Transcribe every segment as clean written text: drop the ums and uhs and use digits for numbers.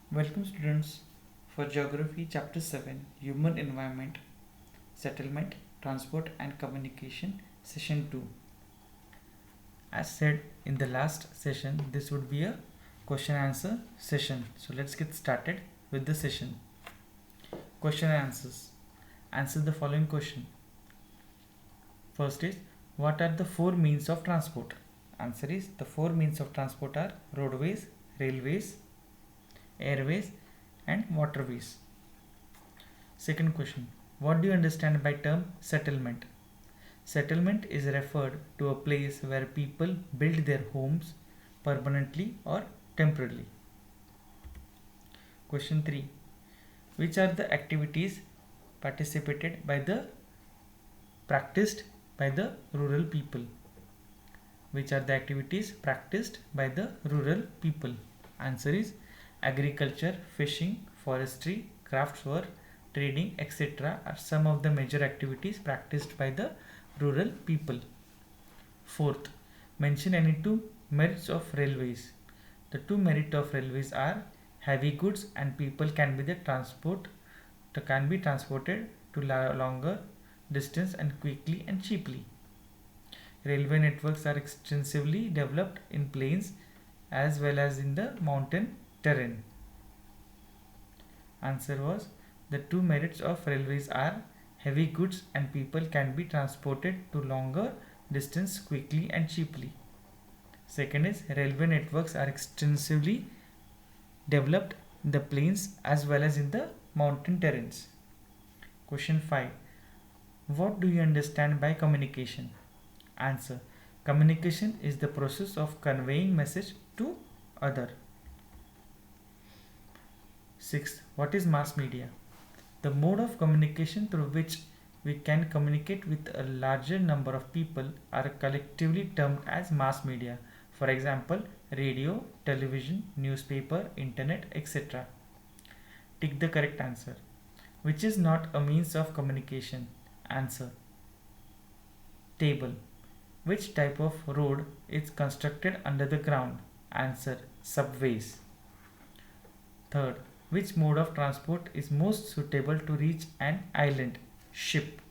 Welcome students for Geography Chapter 7 Human Environment, Settlement, Transport and Communication Session 2. As said in the last session, this would be a question answer session. So let's get started with the session. Question and answers. Answer the following question. First is, what are the four means of transport? Answer is, the four means of transport are roadways, railways, airways and waterways. Second question, what do you understand by term settlement? Settlement is referred to a place where people build their homes permanently or temporarily. Question 3, which are the activities practiced by the rural people? Which are the activities practiced by the rural people? Answer is agriculture, fishing, forestry, crafts work, trading, etc. are some of the major activities practiced by the rural people. Fourth, mention any two merits of railways. The two merits of railways are heavy goods and people can be transported to longer distance and quickly and cheaply. Railway networks are extensively developed in plains as well as in the mountain terrain. Answer was, the two merits of railways are heavy goods and people can be transported to longer distance quickly and cheaply. Second is, railway networks are extensively developed in the plains as well as in the mountain terrains. Question 5. What do you understand by communication? Answer, communication is the process of conveying message to other. Sixth, what is mass media? The mode of communication through which we can communicate with a larger number of people are collectively termed as mass media. For example, radio, television, newspaper, internet, etc. Tick the correct answer. Which is not a means of communication? Answer, table. Which type of road is constructed under the ground? Answer, subways. Third, which mode of transport is most suitable to reach an island? Ship.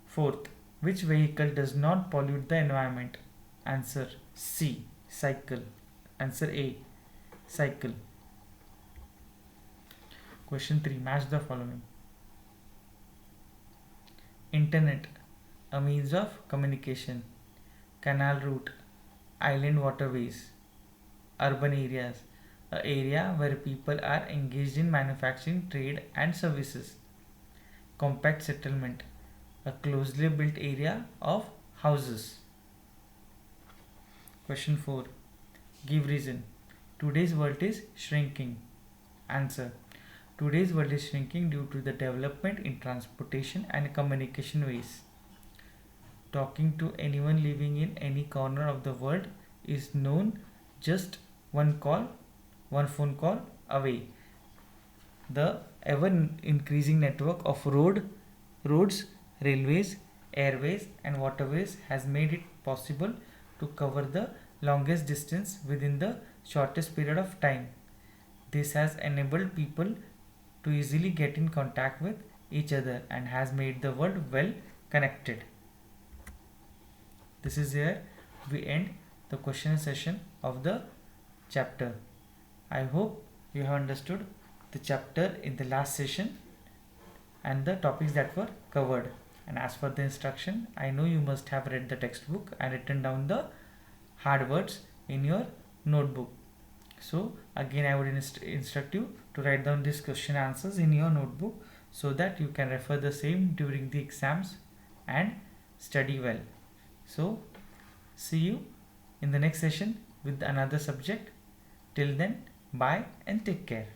Fourth, which vehicle does not pollute the environment? Answer, C. Cycle. Answer A. Cycle. Question 3. Match the following. Internet, a means of communication. Canal route, island waterways. Urban areas, an area where people are engaged in manufacturing, trade and services. Compact settlement, a closely built area of houses. Question 4. Give reason. Today's world is shrinking. Answer, today's world is shrinking due to the development in transportation and communication ways. Talking to anyone living in any corner of the world is known just one phone call away. The ever increasing network of roads, railways, airways and waterways has made it possible to cover the longest distance within the shortest period of time. This has enabled people to easily get in contact with each other and has made the world well connected. This is where we end the question session of the chapter. I hope you have understood the chapter in the last session and the topics that were covered. And as for the instruction, I know you must have read the textbook and written down the hard words in your notebook. So again I would instruct you to write down these question answers in your notebook so that you can refer the same during the exams and study well. So see you in the next session with another subject. Till then, bye and take care.